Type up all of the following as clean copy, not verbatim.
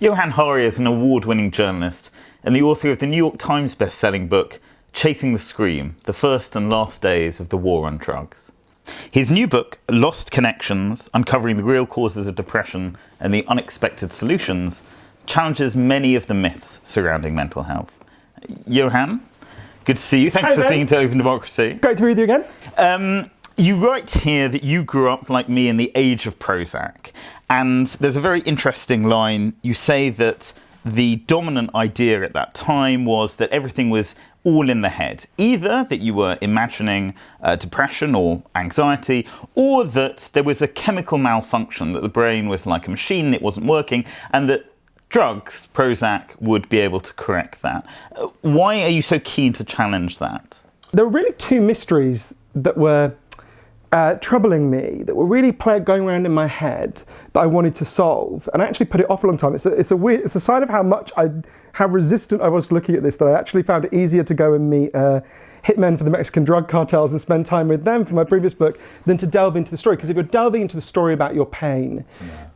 Johann Hari is an award-winning journalist and the author of the New York Times best-selling book, Chasing the Scream, The First and Last Days of the War on Drugs. His new book, Lost Connections, Uncovering the Real Causes of Depression and the Unexpected Solutions, challenges many of the myths surrounding mental health. Johann, good to see you. Thanks for speaking to Open Democracy. Great to be with you again. You write here that you grew up, like me, in the age of Prozac. And there's a very interesting line. You say that the dominant idea at that time was that everything was all in the head. Either that you were imagining depression or anxiety, or that there was a chemical malfunction, that the brain was like a machine, it wasn't working, and that drugs, Prozac, would be able to correct that. Why are you so keen to challenge that? There were really two mysteries that were troubling me, that were really going around in my head that I wanted to solve, and I actually put it off a long time. It's a sign of how resistant I was to looking at this, that I actually found it easier to go and meet hitmen for the Mexican drug cartels and spend time with them for my previous book than to delve into the story. Because if you're delving into the story about your pain,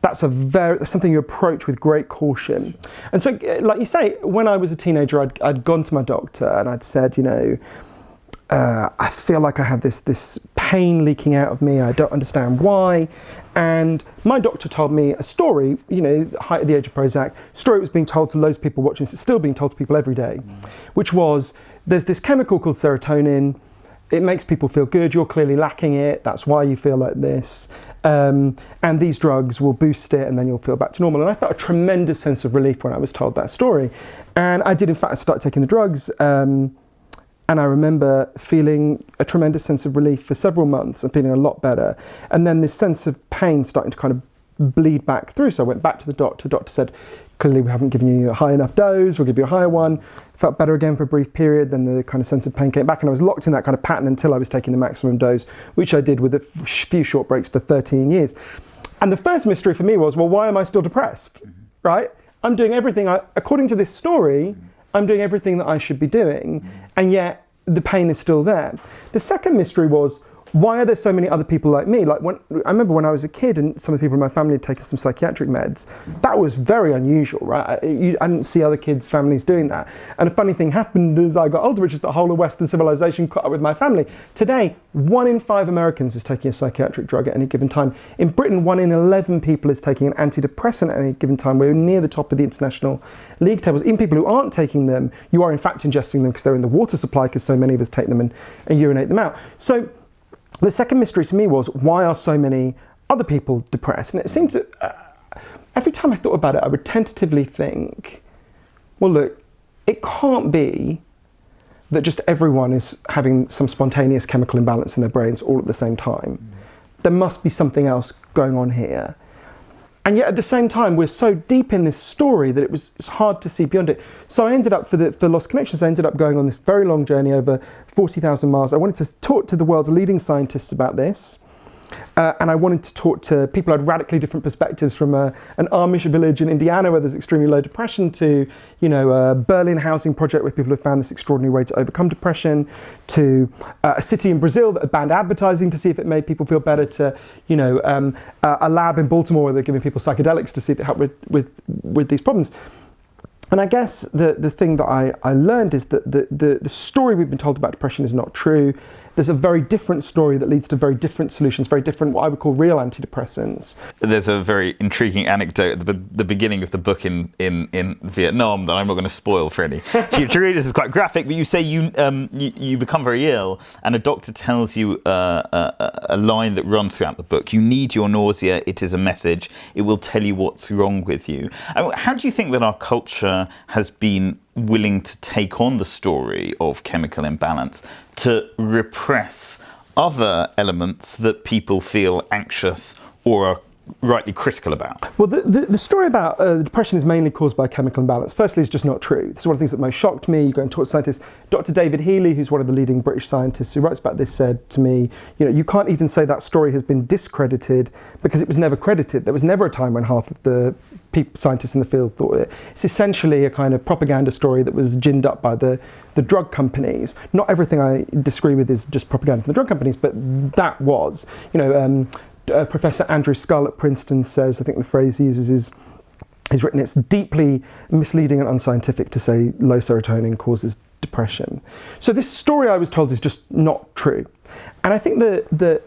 that's something you approach with great caution. And so, like you say, when I was a teenager, I'd gone to my doctor and I'd said, I feel like I have this pain leaking out of me. I don't understand why. And my doctor told me a story, height of the age of Prozac, story that was being told to loads of people watching this. It's still being told to people every day, which was, there's this chemical called serotonin. It makes people feel good. You're clearly lacking it. That's why you feel like this. And these drugs will boost it and then you'll feel back to normal. And I felt a tremendous sense of relief when I was told that story. And I did, in fact, start taking the drugs. And I remember feeling a tremendous sense of relief for several months and feeling a lot better. And then this sense of pain starting to kind of bleed back through. So I went back to the doctor. The doctor said, clearly we haven't given you a high enough dose. We'll give you a higher one. Felt better again for a brief period. Then the kind of sense of pain came back. And I was locked in that kind of pattern until I was taking the maximum dose, which I did with a few short breaks for 13 years. And the first mystery for me was, well, why am I still depressed, right? I'm doing everything, according to this story, I'm doing everything that I should be doing, and yet the pain is still there. The second mystery was, why are there so many other people like me? Like I remember when I was a kid and some of the people in my family had taken some psychiatric meds. That was very unusual, right? I didn't see other kids' families doing that. And a funny thing happened as I got older, which is the whole of Western civilization caught up with my family. Today, 1 in 5 Americans is taking a psychiatric drug at any given time. In Britain, 1 in 11 people is taking an antidepressant at any given time. We're near the top of the international league tables. Even people who aren't taking them, you are in fact ingesting them because they're in the water supply, because so many of us take them and urinate them out. So the second mystery to me was, why are so many other people depressed? And it seems that every time I thought about it, I would tentatively think, well, look, it can't be that just everyone is having some spontaneous chemical imbalance in their brains all at the same time. There must be something else going on here. And yet at the same time, we're so deep in this story that it's hard to see beyond it. So I ended up, for Lost Connections, I ended up going on this very long journey over 40,000 miles. I wanted to talk to the world's leading scientists about this. And I wanted to talk to people who had radically different perspectives, from an Amish village in Indiana where there's extremely low depression to, a Berlin housing project where people have found this extraordinary way to overcome depression, to a city in Brazil that had banned advertising to see if it made people feel better, to, a lab in Baltimore where they're giving people psychedelics to see if it helped with these problems. And I guess the thing that I learned is that the story we've been told about depression is not true. There's a very different story that leads to very different solutions, very different, what I would call real antidepressants. There's a very intriguing anecdote at the beginning of the book in Vietnam that I'm not going to spoil for any future readers. It's quite graphic, but you say you become very ill and a doctor tells you a line that runs throughout the book. You need your nausea, it is a message, it will tell you what's wrong with you. How do you think that our culture has been willing to take on the story of chemical imbalance to repress other elements that people feel anxious or are rightly critical about? Well, the story about depression is mainly caused by chemical imbalance. Firstly, it's just not true. This is one of the things that most shocked me. You go and talk to scientists. Dr. David Healy, who's one of the leading British scientists who writes about this, said to me, you can't even say that story has been discredited because it was never credited. There was never a time when half of the scientists in the field thought it. It's essentially a kind of propaganda story that was ginned up by the drug companies. Not everything I disagree with is just propaganda from the drug companies, but that was, Professor Andrew Scull at Princeton says, I think the phrase he uses is, He's written, it's deeply misleading and unscientific to say low serotonin causes depression. So this story I was told is just not true. And I think there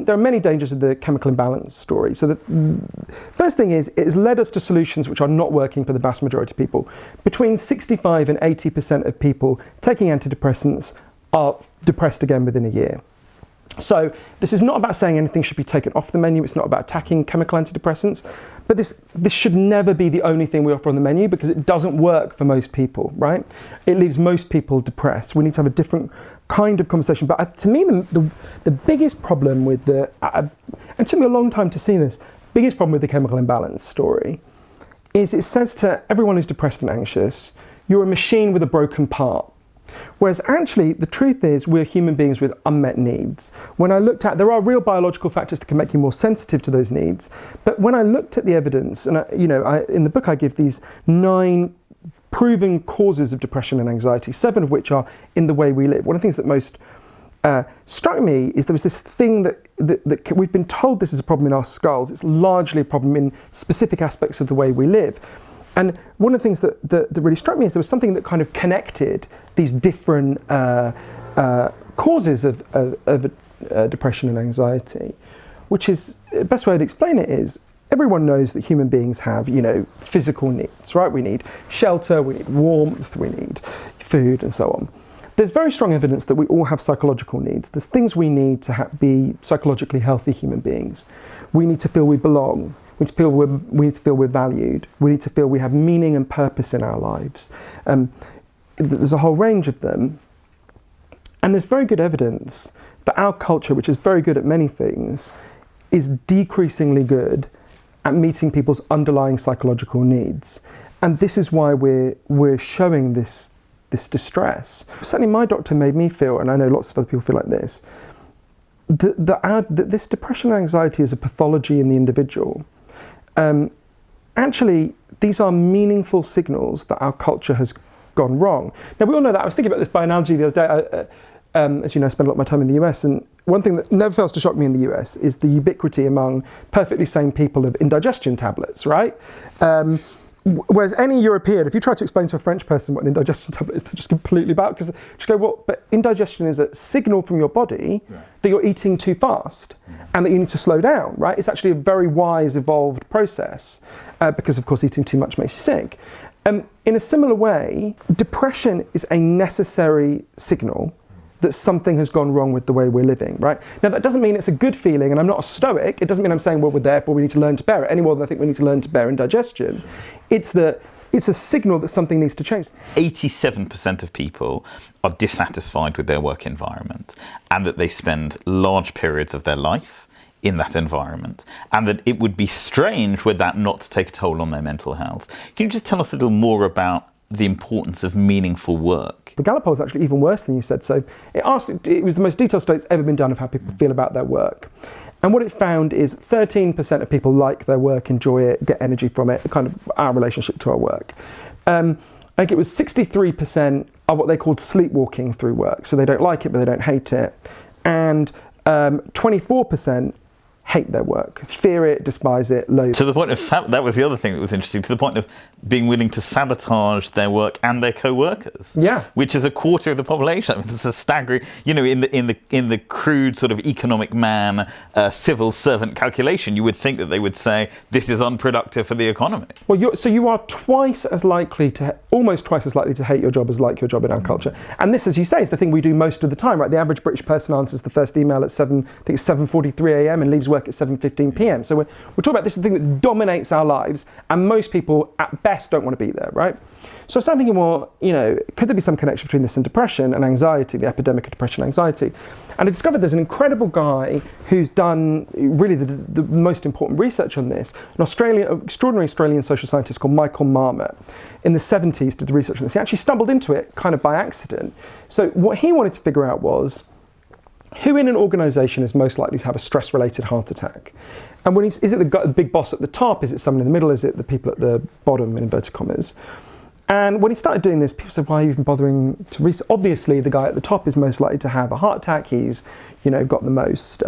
are many dangers of the chemical imbalance story. So the first thing is, it has led us to solutions which are not working for the vast majority of people. Between 65 and 80% of people taking antidepressants are depressed again within a year. So this is not about saying anything should be taken off the menu. It's not about attacking chemical antidepressants, but this should never be the only thing we offer on the menu, because it doesn't work for most people, right? It leaves most people depressed. We need to have a different kind of conversation. But to me, the biggest problem with and it took me a long time to see this, biggest problem with the chemical imbalance story is it says to everyone who's depressed and anxious, you're a machine with a broken part. Whereas actually, the truth is, we're human beings with unmet needs. When I looked at, there are real biological factors that can make you more sensitive to those needs. But when I looked at the evidence, and in the book I give these 9 proven causes of depression and anxiety, 7 of which are in the way we live. One of the things that most struck me is there was this thing that we've been told this is a problem in our skulls. It's largely a problem in specific aspects of the way we live. And one of the things that really struck me is there was something that kind of connected these different causes of depression and anxiety, which is, the best way to explain it is, everyone knows that human beings have, physical needs, right? We need shelter, we need warmth, we need food, and so on. There's very strong evidence that we all have psychological needs. There's things we need to be psychologically healthy human beings. We need to feel we belong. We need to feel we're valued. We need to feel we have meaning and purpose in our lives. There's a whole range of them. And there's very good evidence that our culture, which is very good at many things, is decreasingly good at meeting people's underlying psychological needs. And this is why we're showing this distress. Certainly my doctor made me feel, and I know lots of other people feel like this, that this depression and anxiety is a pathology in the individual. Actually, these are meaningful signals that our culture has gone wrong. Now, we all know that. I was thinking about this by analogy the other day. As you know, I spend a lot of my time in the US, and one thing that never fails to shock me in the US is the ubiquity among perfectly sane people of indigestion tablets, right? Whereas any European, if you try to explain to a French person what an indigestion tablet is, they're just completely about, because they just go, what? But indigestion is a signal from your body that you're eating too fast and that you need to slow down, right? It's actually a very wise, evolved process because, of course, eating too much makes you sick. In a similar way, depression is a necessary signal that something has gone wrong with the way we're living, right? Now, that doesn't mean it's a good feeling, and I'm not a stoic. It doesn't mean I'm saying, well, therefore we need to learn to bear it, any more than I think we need to learn to bear indigestion. It's a signal that something needs to change. 87% of people are dissatisfied with their work environment, and that they spend large periods of their life in that environment, and that it would be strange were that not to take a toll on their mental health. Can you just tell us a little more about the importance of meaningful work? The Gallup poll is actually even worse than you said. So it was the most detailed study that's ever been done of how people feel about their work. And what it found is 13% of people like their work, enjoy it, get energy from it, kind of our relationship to our work. I think it was 63% are what they called sleepwalking through work. So they don't like it, but they don't hate it. And 24% hate their work, fear it, despise it, loathe it. To the point of, that was the other thing that was interesting, to the point of being willing to sabotage their work and their co-workers. Yeah. Which is a quarter of the population. I mean, it's a staggering, in the crude sort of economic man, civil servant calculation, you would think that they would say, this is unproductive for the economy. Well, you are almost twice as likely to hate your job as like your job in our culture. And this, as you say, is the thing we do most of the time, right? The average British person answers the first email at 7:43 a.m. and leaves work at 7:15 p.m. So we're talking about this is the thing that dominates our lives, and most people at best don't want to be there, right? So I started thinking, well, could there be some connection between this and depression and anxiety, the epidemic of depression and anxiety? And I discovered there's an incredible guy who's done really the most important research on this, an extraordinary Australian social scientist called Michael Marmot. In the 70s did research on this. He actually stumbled into it kind of by accident. So what he wanted to figure out was, who in an organisation is most likely to have a stress-related heart attack? And is it the big boss at the top? Is it someone in the middle? Is it the people at the bottom, in inverted commas? And when he started doing this, people said, why are you even bothering to research? Obviously, the guy at the top is most likely to have a heart attack. He's, got the most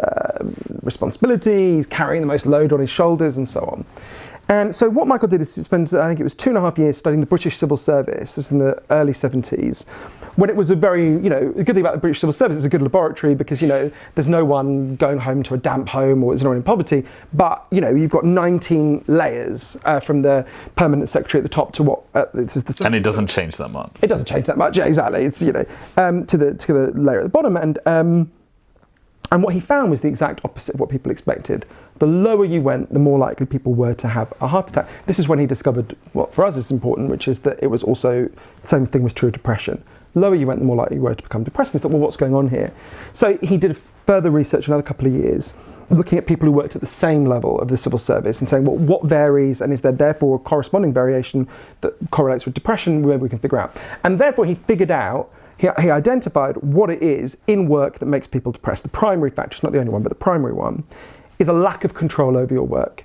responsibility. He's carrying the most load on his shoulders and so on. And so what Michael did is spend, I think it was 2.5 years studying the British Civil Service. This is in the early 70s, when it was a very, the good thing about the British Civil Service, it's a good laboratory because, there's no one going home to a damp home or there's no one in poverty, but, you've got 19 layers from the permanent secretary at the top to what, this is the... And it doesn't change that much. It doesn't change that much, yeah, exactly. It's, to the layer at the bottom. And what he found was the exact opposite of what people expected. The lower you went, the more likely people were to have a heart attack. This is when he discovered what for us is important, which is that it was also, the same thing was true of depression. The lower you went, the more likely you were to become depressed. And he thought, well, what's going on here? So he did further research, another couple of years, looking at people who worked at the same level of the civil service and saying, well, what varies, and is there therefore a corresponding variation that correlates with depression, where we can figure out. And therefore he figured out, he identified what it is in work that makes people depressed. The primary factor, it's not the only one, but the primary one, is a lack of control over your work.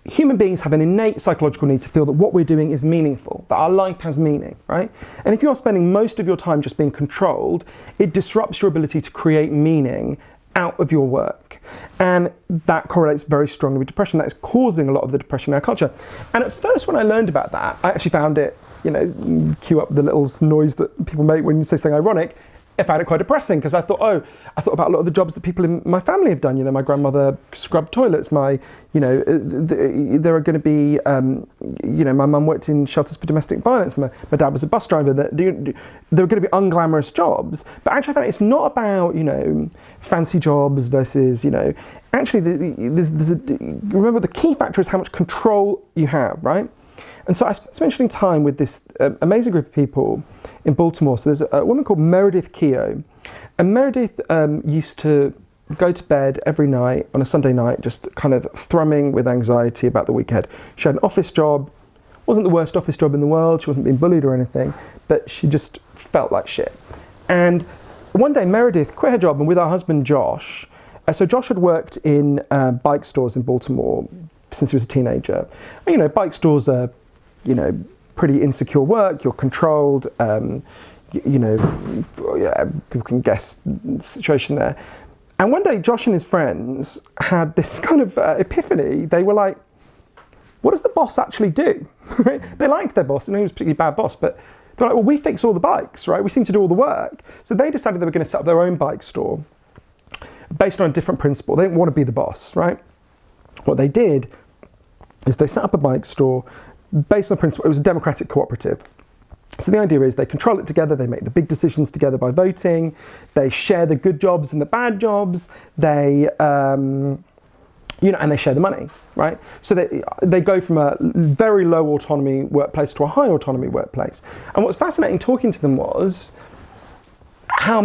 Human beings have an innate psychological need to feel that what we're doing is meaningful, that our life has meaning, right? And if you're spending most of your time just being controlled, it disrupts your ability to create meaning out of your work. And that correlates very strongly with depression. That is causing a lot of the depression in our culture. And at first when I learned about that, I actually found it, cue up the little noise that people make when you say something ironic, I found it quite depressing because I thought about a lot of the jobs that people in my family have done. My grandmother scrubbed toilets. There are going to be, my mum worked in shelters for domestic violence. My dad was a bus driver. There are going to be unglamorous jobs. But actually I found it's not about, fancy jobs versus, actually remember the key factor is how much control you have, right? And so I spent time with this amazing group of people in Baltimore. So there's a woman called Meredith Keogh. And Meredith used to go to bed every night on a Sunday night, just kind of thrumming with anxiety about the week ahead. She had an office job. Wasn't the worst office job in the world. She wasn't being bullied or anything, but she just felt like shit. And one day Meredith quit her job, and with her husband Josh, so Josh had worked in bike stores in Baltimore since he was a teenager. And, bike stores are, pretty insecure work. You're controlled. People can guess the situation there. And one day, Josh and his friends had this kind of epiphany. They were like, what does the boss actually do? They liked their boss, and he was a particularly bad boss, but they're like, well, we fix all the bikes, right? We seem to do all the work. So they decided they were going to set up their own bike store based on a different principle. They didn't want to be the boss, right? What they did is they set up a bike store based on the principle, it was a democratic cooperative. So the idea is they control it together, they make the big decisions together by voting, they share the good jobs and the bad jobs, they, and they share the money, right? So they go from a very low autonomy workplace to a high autonomy workplace. And what was fascinating talking to them was how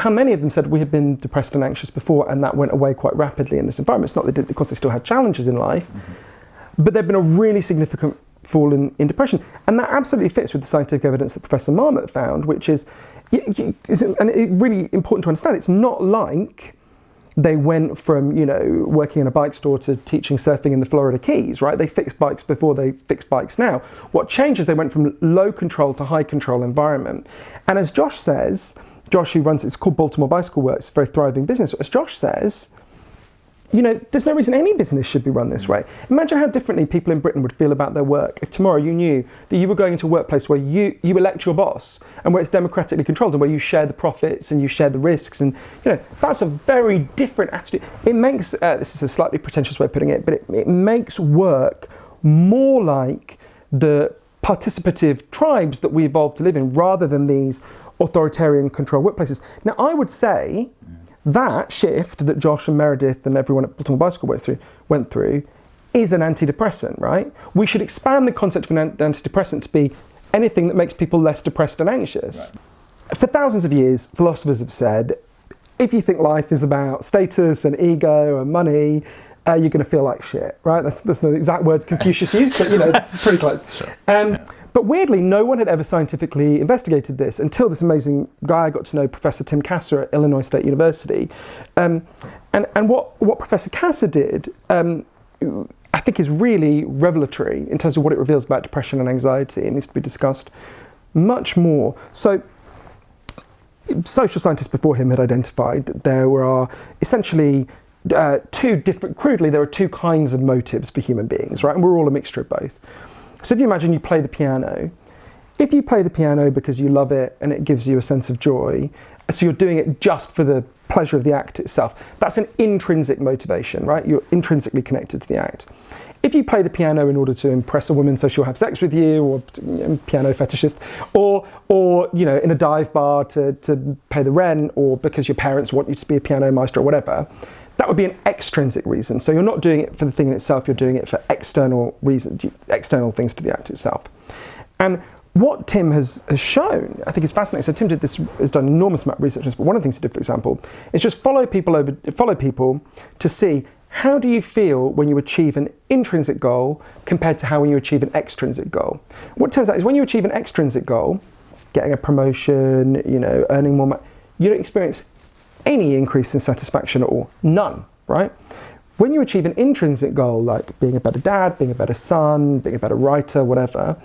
many of them said we had been depressed and anxious before, and that went away quite rapidly in this environment. It's not that they didn't, because they still had challenges in life, but there'd been a really significant fall in depression. And that absolutely fits with the scientific evidence that Professor Marmot found, which is, and it's really important to understand, it's not like they went from, working in a bike store to teaching surfing in the Florida Keys, right? They fixed bikes before they fix bikes now. What changed is they went from low control to high control environment. And as Josh says, Josh, who runs, it's called Baltimore Bicycle Works, a very thriving business. As Josh says, there's no reason any business should be run this way. Imagine how differently people in Britain would feel about their work if tomorrow you knew that you were going into a workplace where you elect your boss and where it's democratically controlled and where you share the profits and you share the risks. And, that's a very different attitude. It makes, this is a slightly pretentious way of putting it, but it makes work more like the participative tribes that we evolved to live in rather than these authoritarian control workplaces. Now, I would say that shift that Josh and Meredith and everyone at Baltimore Bicycle went through is an antidepressant, right? We should expand the concept of an antidepressant to be anything that makes people less depressed and anxious. Right. For thousands of years, philosophers have said, if you think life is about status and ego and money, you're going to feel like shit, right? That's not the exact words Confucius used, but it's pretty close. Sure. But weirdly, no one had ever scientifically investigated this until this amazing guy I got to know, Professor Tim Kasser at Illinois State University. And what Professor Kasser did, I think is really revelatory in terms of what it reveals about depression and anxiety. It needs to be discussed much more. So social scientists before him had identified that there were essentially two different, crudely, there are two kinds of motives for human beings, right? And we're all a mixture of both. So if you imagine you play the piano, if you play the piano because you love it and it gives you a sense of joy, so you're doing it just for the pleasure of the act itself, that's an intrinsic motivation, right? You're intrinsically connected to the act. If you play the piano in order to impress a woman so she'll have sex with you, or piano fetishist, or in a dive bar to pay the rent, or because your parents want you to be a piano maestro or whatever, that would be an extrinsic reason. So you're not doing it for the thing in itself, you're doing it for external reasons, external things to the act itself. And what Tim has shown, I think is fascinating. So Tim has done an enormous amount of research on this, but one of the things he did, for example, is just follow people to see how do you feel when you achieve an intrinsic goal compared to how when you achieve an extrinsic goal. What turns out is when you achieve an extrinsic goal, getting a promotion, earning more money, you don't experience any increase in satisfaction at all, none, right? When you achieve an intrinsic goal, like being a better dad, being a better son, being a better writer, whatever,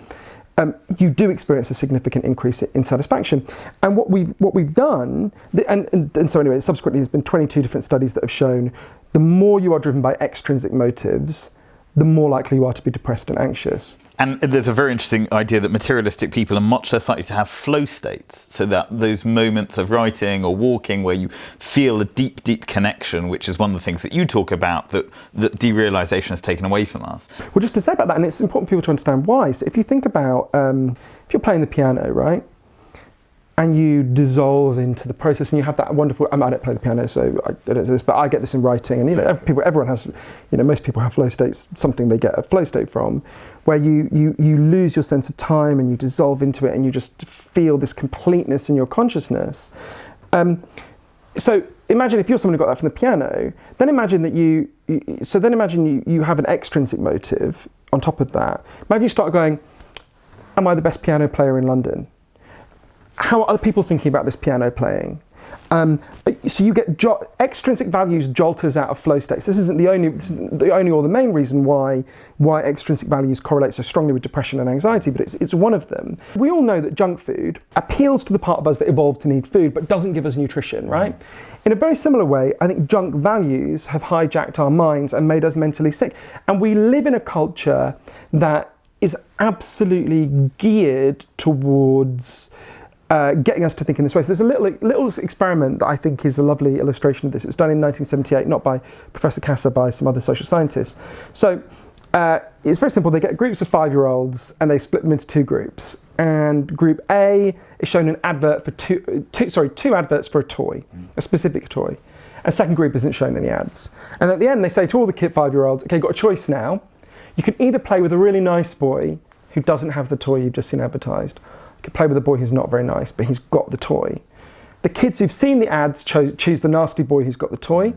you do experience a significant increase in satisfaction. And what we've done, and so anyway, subsequently there's been 22 different studies that have shown the more you are driven by extrinsic motives, the more likely you are to be depressed and anxious. And there's a very interesting idea that materialistic people are much less likely to have flow states, so that those moments of writing or walking where you feel a deep, deep connection, which is one of the things that you talk about, that derealization has taken away from us. Well, just to say about that, and it's important for people to understand why. So if you think about, if you're playing the piano, right, and you dissolve into the process, and you have that wonderful. I don't play the piano, so I don't do this, but I get this in writing, and everyone has, most people have flow states, something they get a flow state from, where you lose your sense of time and you dissolve into it, and you just feel this completeness in your consciousness. So imagine if you're someone who got that from the piano, then imagine that you have an extrinsic motive on top of that. Imagine you start going, am I the best piano player in London? How are other people thinking about this piano playing? So you get extrinsic values jolt us out of flow states. This isn't the only or the main reason why extrinsic values correlate so strongly with depression and anxiety, but it's one of them. We all know that junk food appeals to the part of us that evolved to need food, but doesn't give us nutrition, right? In a very similar way, I think junk values have hijacked our minds and made us mentally sick. And we live in a culture that is absolutely geared towards getting us to think in this way. So there's a little experiment that I think is a lovely illustration of this. It was done in 1978, not by Professor Kasser, by some other social scientists. So it's very simple. They get groups of 5-year-olds and they split them into two groups. And group A is shown an advert for two adverts for a toy, a specific toy. And second group isn't shown any ads. And at the end, they say to all the 5-year-olds, okay, you've got a choice now. You can either play with a really nice boy who doesn't have the toy you've just seen advertised. You can play with a boy who's not very nice, but he's got the toy. The kids who've seen the ads choose the nasty boy who's got the toy.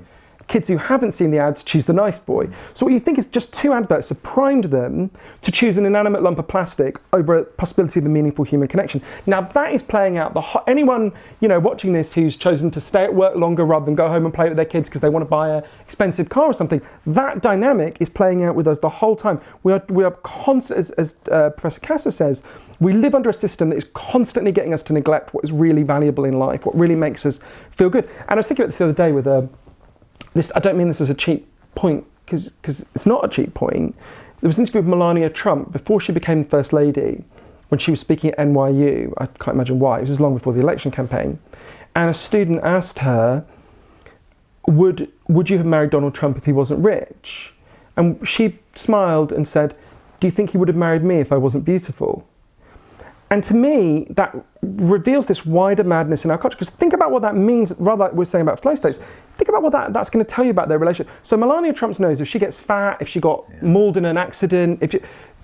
Kids who haven't seen the ads choose the nice boy. So what you think is just two adverts have primed them to choose an inanimate lump of plastic over a possibility of a meaningful human connection. Now that is playing out anyone watching this who's chosen to stay at work longer rather than go home and play with their kids because they want to buy an expensive car or something. That dynamic is playing out with us the whole time. We are constant, as Professor Kasser says, we live under a system that is constantly getting us to neglect what is really valuable in life, what really makes us feel good. And I was thinking about this the other day with I don't mean this as a cheap point, because it's not a cheap point. There was an interview with Melania Trump before she became the First Lady, when she was speaking at NYU. I can't imagine why. It was long before the election campaign. And a student asked her, would you have married Donald Trump if he wasn't rich? And she smiled and said, do you think he would have married me if I wasn't beautiful? And to me, that reveals this wider madness in our culture. Because think about what that means, rather like we're saying about flow states, think about what that's going to tell you about their relationship. So Melania Trump knows if she gets fat, if she got mauled in an accident,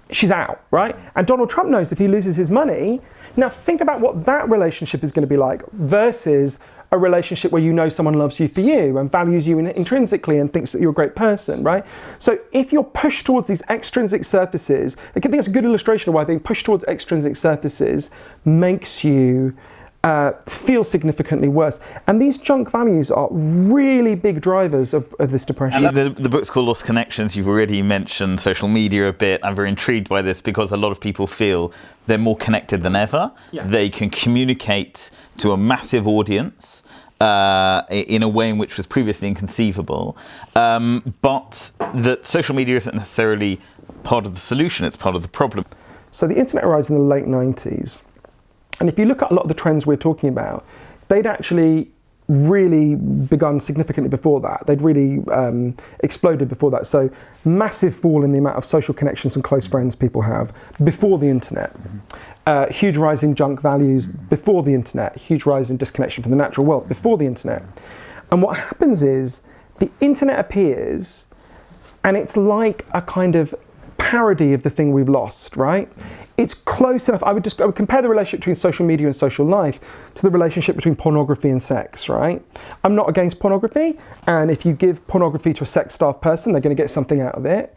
she's out, right? And Donald Trump knows if he loses his money. Now think about what that relationship is going to be like versus a relationship where someone loves you for you and values you intrinsically and thinks that you're a great person, right? So if you're pushed towards these extrinsic surfaces, I think that's a good illustration of why being pushed towards extrinsic surfaces makes you feel significantly worse. And these junk values are really big drivers of this depression. And the book's called Lost Connections. You've already mentioned social media a bit. I'm very intrigued by this because a lot of people feel they're more connected than ever. Yeah. They can communicate to a massive audience. in a way in which was previously inconceivable, but that social media isn't necessarily part of the solution, it's part of the problem. So the internet arrived in the late 90s. And if you look at a lot of the trends we're talking about, they'd actually really begun significantly before that. They'd really exploded before that. So massive fall in the amount of social connections and close friends people have before the internet. Huge rise in junk values before the internet. Huge rise in disconnection from the natural world before the internet. And what happens is the internet appears and it's like a kind of parody of the thing we've lost, right? It's close enough. I would compare the relationship between social media and social life to the relationship between pornography and sex, right? I'm not against pornography, and if you give pornography to a sex-starved person, they're going to get something out of it,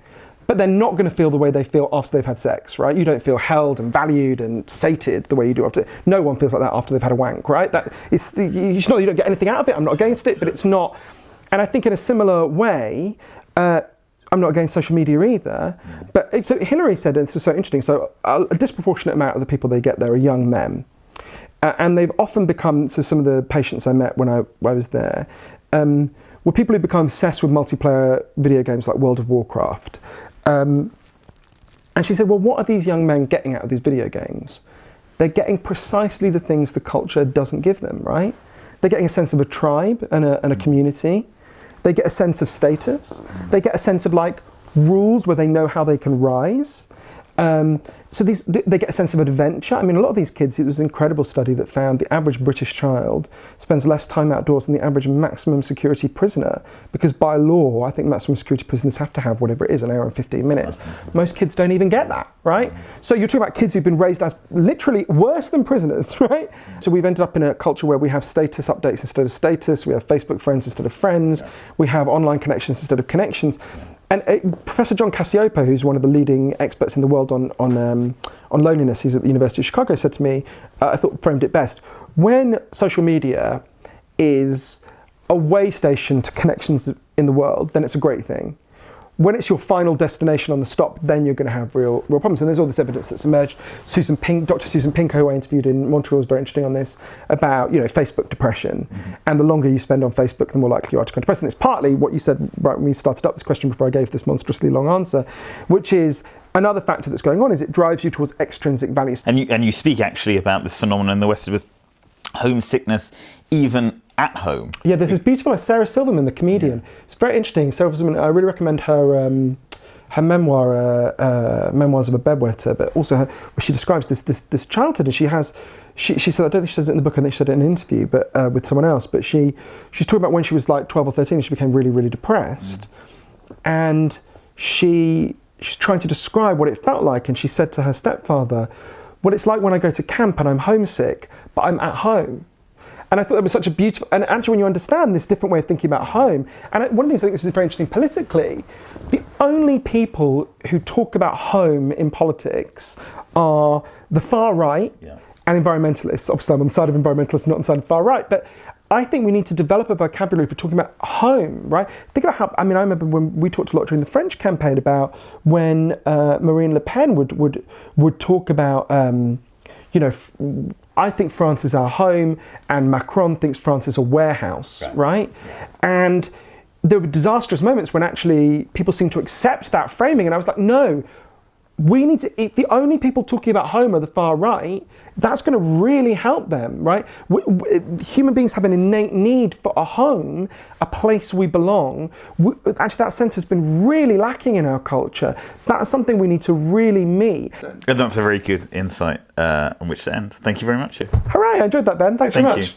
but they're not going to feel the way they feel after they've had sex, right? You don't feel held and valued and sated the way you do after. No one feels like that after they've had a wank, right? It's you don't get anything out of it. I'm not against it, but it's not. And I think in a similar way, I'm not against social media either, but so Hillary said, and this was so interesting, so a disproportionate amount of the people they get there are young men. And they've often become, so some of the patients I met when I was there, were people who become obsessed with multiplayer video games like World of Warcraft. And she said, well, what are these young men getting out of these video games? They're getting precisely the things the culture doesn't give them, right? They're getting a sense of a tribe and a community. They get a sense of status. They get a sense of like rules where they know how they can rise. So they get a sense of adventure. I mean, a lot of these kids, it was an incredible study that found the average British child spends less time outdoors than the average maximum security prisoner, because by law, I think maximum security prisoners have to have whatever it is, an hour and 15 minutes. Most kids don't even get that, right? So you're talking about kids who've been raised as literally worse than prisoners, right? So we've ended up in a culture where we have status updates instead of status, we have Facebook friends instead of friends, we have online connections instead of connections. And Professor John Cacioppo, who's one of the leading experts in the world on loneliness, he's at the University of Chicago, said to me, I thought framed it best, when social media is a way station to connections in the world, then it's a great thing. When it's your final destination on the stop, then you're going to have real problems. And there's all this evidence that's emerged. Dr. Susan Pinko, who I interviewed in Montreal, was very interesting on this, about Facebook depression. And the longer you spend on Facebook, the more likely you are to become depressed. And it's partly what you said right when we started up this question before I gave this monstrously long answer, which is another factor that's going on is it drives you towards extrinsic values. And you speak actually about this phenomenon in the West with homesickness, even at home. Yeah, there's this beautiful Sarah Silverman, the comedian. Yeah. It's very interesting. Sarah Silverman, I really recommend her memoir, Memoirs of a Bedwetter, but also where she describes this childhood, and she said, I don't think she says it in the book, I think she said it in an interview, but with someone else, but she's talking about when she was like 12 or 13, she became really, really depressed. And she's trying to describe what it felt like, and she said to her stepfather, well, it's like when I go to camp and I'm homesick, but I'm at home. And I thought that was such a beautiful, and actually when you understand this different way of thinking about home, and one of the things I think this is very interesting politically, the only people who talk about home in politics are the far right and environmentalists. Obviously I'm on the side of environmentalists, not on the side of the far right, but I think we need to develop a vocabulary for talking about home, right? Think about how, I remember when we talked a lot during the French campaign about when Marine Le Pen would talk about, I think France is our home, and Macron thinks France is a warehouse, right? And there were disastrous moments when actually people seemed to accept that framing, and I was like, no, we need to, if the only people talking about home are the far right, that's going to really help them, right? Human beings have an innate need for a home, a place we belong. Actually, that sense has been really lacking in our culture. That's something we need to really meet. And that's a very good insight on which to end. Thank you very much. Hooray, I enjoyed that, Ben. Thanks very much. Thank you.